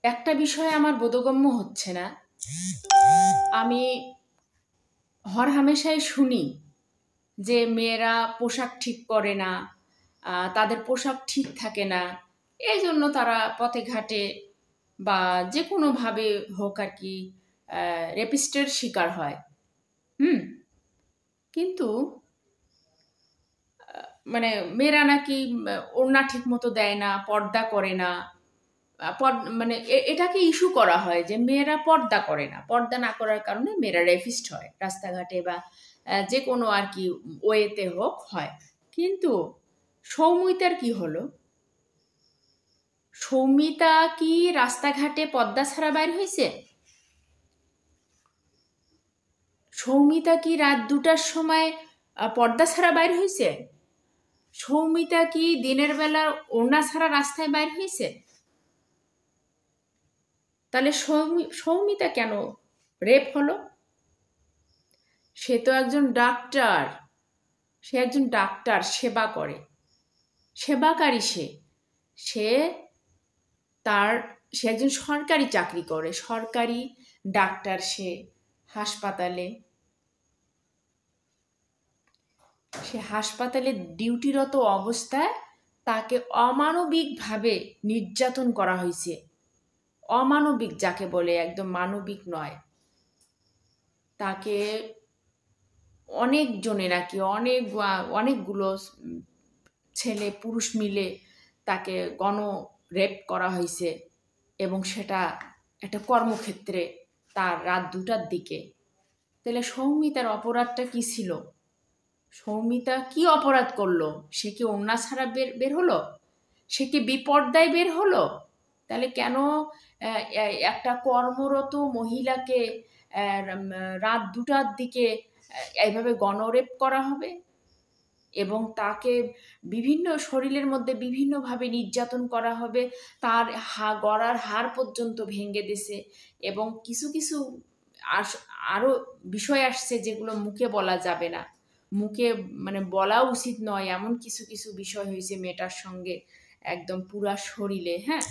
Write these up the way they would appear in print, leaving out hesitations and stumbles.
একটা বিষয় আমার বোধগম্য হচ্ছে না। আমি হরহামেশাই শুনি যে মেয়েরা পোশাক ঠিক করে না, তাদের পোশাক ঠিক থাকে না, এই জন্য তারা পথে ঘাটে বা যে কোনোভাবে হোক আর কি রেপিস্টের শিকার হয়। হুম। কিন্তু মানে মেয়েরা নাকি ওড়না ঠিক মতো দেয় না, পর্দা করে না। মানে এটাকে ইস্যু করা হয় যে মেয়েরা পর্দা করে না, পর্দা না করার কারণে মেয়েরা রেপিস্ট হয় রাস্তাঘাটে বা যে কোনো আর কি ওয়েতে হোক হয়। কিন্তু সৌমিতার কি হলো? সৌমিতা কি রাস্তাঘাটে পর্দা ছাড়া বাইর হয়েছে? সৌমিতা কি রাত 2টার সময় পর্দা ছাড়া বাইর হয়েছে? সৌমিতা কি দিনের বেলা ওড়না ছাড়া রাস্তায় বাইর হয়েছে? তাহলে সৌমিতা কেন রেপ হলো? সে তো একজন ডাক্তার, সে একজন ডাক্তার, সেবা করে, সেবাকারী সে। সে তার সে একজন সরকারি চাকরি করে, সরকারি ডাক্তার সে। হাসপাতালে সে হাসপাতালে ডিউটিরত অবস্থায় তাকে অমানবিকভাবে নির্যাতন করা হয়েছে। অমানবিক যাকে বলে, একদম মানবিক নয়। তাকে অনেকজনে নাকি অনেকগুলো ছেলে পুরুষ মিলে তাকে রেপ করা হয়েছে, এবং সেটা একটা কর্মক্ষেত্রে তার রাত 2টার দিকে। তাহলে সৌমিতার অপরাধটা কি ছিল? সৌমিতা কি অপরাধ করলো? সে কি ওড়না ছাড়া বের হলো? সে কি বিপর্দায় বের হলো? তাহলে কেন একটা কর্মরত মহিলাকে রাত 2টার দিকে এইভাবে গণরেপ করা হবে? এবং তাকে বিভিন্ন শরীরের মধ্যে বিভিন্নভাবে নির্যাতন করা হবে। তার গলার হাড় পর্যন্ত ভেঙে দিছে। এবং কিছু কিছু আরও বিষয় আসছে যেগুলো মুখে বলা যাবে না, মুখে মানে বলা উচিত নয়, এমন কিছু কিছু বিষয় হয়েছে মেয়েটার সঙ্গে, একদম পুরা শরীরে। হ্যাঁ,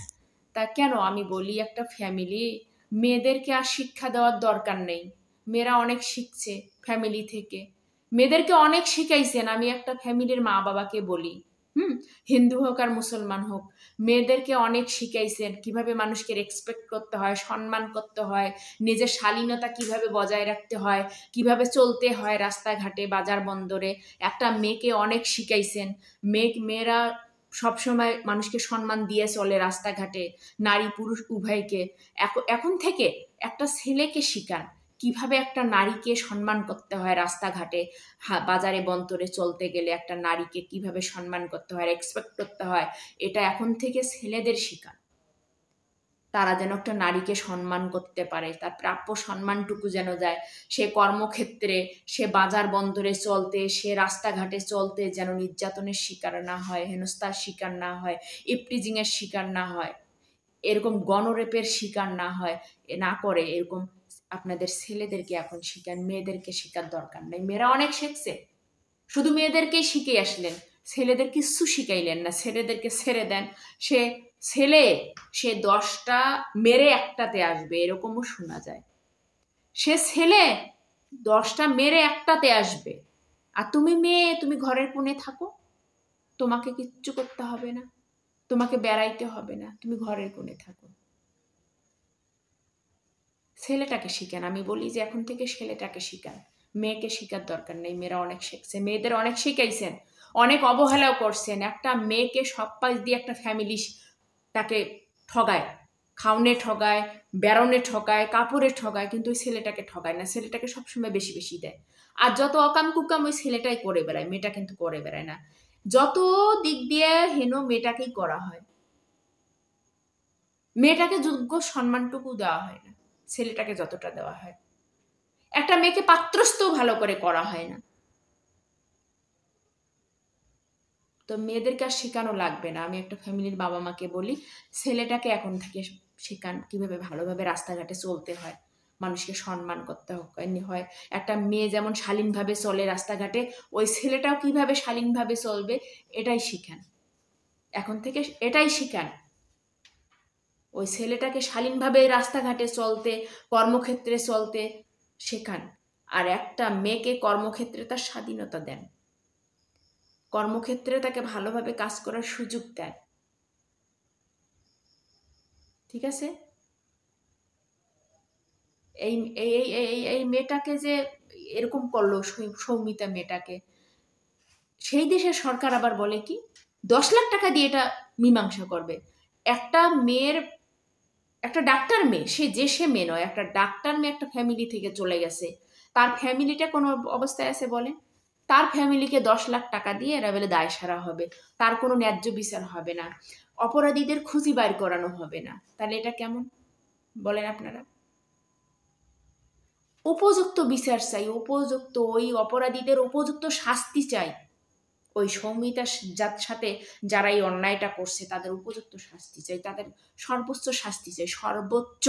তা কেন আমি বলি, একটা ফ্যামিলি, মেয়েদেরকে আর শিক্ষা দেওয়ার দরকার নেই। মেয়েরা অনেক শিখছে ফ্যামিলি থেকে, মেয়েদেরকে অনেক শিখাইছেন। আমি একটা ফ্যামিলির মা বাবাকে বলি, হিন্দু হোক আর মুসলমান হোক, মেয়েদেরকে অনেক শিখাইছেন কিভাবে মানুষকে রেসপেক্ট করতে হয়, সম্মান করতে হয়, নিজের শালীনতা কিভাবে বজায় রাখতে হয়, কিভাবে চলতে হয় রাস্তাঘাটে বাজার বন্দরে। একটা মেয়েকে অনেক শিখাইছেন। মেয়েরা সবসময় মানুষকে সম্মান দিয়ে চলে রাস্তাঘাটে, নারী পুরুষ উভয়কে। এখন থেকে একটা ছেলেকে শিখান কিভাবে একটা নারীকে সম্মান করতে হয় রাস্তাঘাটে, বাজারে বন্তরে চলতে গেলে একটা নারীকে কিভাবে সম্মান করতে হয়, রেসপেক্ট করতে হয়। এটা এখন থেকে ছেলেদের শিখান, তারা যেন একটা নারীকে সম্মান করতে পারে, তার প্রাপ্য সম্মানটুকু যেন যায়। সে কর্মক্ষেত্রে, সে বাজার বন্দরে চলতে, সে রাস্তাঘাটে চলতে যেন নির্যাতনের শিকার না হয়, হেনস্থার শিকার না হয়, ইপটিজিংয়ের শিকার না হয়, এরকম গণরেপের শিকার না হয়, না করে। এরকম আপনাদের ছেলেদেরকে এখন শিখান, মেয়েদেরকে শিখার দরকার নেই। মেয়েরা অনেক শিখছে, শুধু মেয়েদেরকেই শিখে আসলেন, ছেলেদের কিচ্ছু শিখাইলেন না। ছেলেদেরকে ছেড়ে দেন। সে ছেলে, সে 10টা মেরে একটাতে আসবে, এরকমও শোনা যায়। সে ছেলে 10টা মেরে একটাতে আসবে। আর তুমি মেয়ে, তুমি ঘরের কোণে থাকো, তোমাকে কিচ্ছু করতে হবে না, তোমাকে বেড়াইতে হবে না, তুমি ঘরের কোণে থাকো। ছেলেটাকে শিখান। আমি বলি যে এখন থেকে ছেলেটাকে শিখান, মেয়েকে শিখার দরকার নেই। মেয়েরা অনেক শিখছে, মেয়েদের অনেক শিখাইছেন, অনেক অবহেলাও করছেন। একটা মেয়েকে সব পাশ দিয়ে একটা ফ্যামিলি তাকে ঠগায়, খাওনে ঠগায়, বেরনে ঠগায়, কাপড়ে ঠগায়, কিন্তু ওই ছেলেটাকে ঠগায় না। ছেলেটাকে সবসময় বেশি বেশি দেয়। আর যত অকাম কুকাম ওই ছেলেটাই করে বেড়ায়, মেয়েটা কিন্তু করে বেড়ায় না। যত দিক দিয়ে হেন মেয়েটাকেই করা হয়, মেয়েটাকে যোগ্য সম্মানটুকু দেওয়া হয় না, ছেলেটাকে যতটা দেওয়া হয়। একটা মেয়েকে পাত্রস্থও ভালো করে করা হয় না। তো মেয়েদেরকে আর শেখানো লাগবে না। আমি একটা ফ্যামিলির বাবা মাকে বলি, ছেলেটাকে এখন থেকে শেখান কিভাবে ভালোভাবে রাস্তাঘাটে চলতে হয়, মানুষকে সম্মান করতে হয়। একটা মেয়ে যেমন শালীনভাবে চলে রাস্তাঘাটে, ওই ছেলেটাও কিভাবে শালীনভাবে চলবে এটাই শিখান। এখন থেকে এটাই শিখান। ওই ছেলেটাকে শালীনভাবে রাস্তাঘাটে চলতে, কর্মক্ষেত্রে চলতে শেখান, আর একটা মেয়েকে কর্মক্ষেত্রে তার স্বাধীনতা দেন, কর্মক্ষেত্রে তাকে ভালোভাবে কাজ করার সুযোগ দেন। ঠিক আছে? এই এই এই এই এই মেয়েটাকে যে এরকম করলো, সৌমিতা মেয়েটাকে, সেই দেশের সরকার আবার বলে কি 10 লাখ টাকা দিয়ে এটা মীমাংসা করবে। একটা মেয়ের, একটা ডাক্তার মেয়ে, সে মেয়ে নয়, একটা ডাক্তার মেয়ে একটা ফ্যামিলি থেকে চলে গেছে, তার ফ্যামিলিটা কোনো অবস্থায় আছে বলেন? তার ফ্যামিলিকে 10 লাখ টাকা দিয়ে এরা বলে দায় সারা হবে, তার কোনো ন্যায্য বিচার হবে না, অপরাধীদের খুঁজি বাইর করানো হবে না। তাহলে এটা কেমন বলেন আপনারা? উপযুক্ত বিচার চাই, উপযুক্ত ওই অপরাধীদের উপযুক্ত শাস্তি চাই। ওই সৌমিতার সাথে যারা এই অন্যায়টা করছে তাদের উপযুক্ত শাস্তি চাই, তাদের সর্বোচ্চ শাস্তি চাই, সর্বোচ্চ।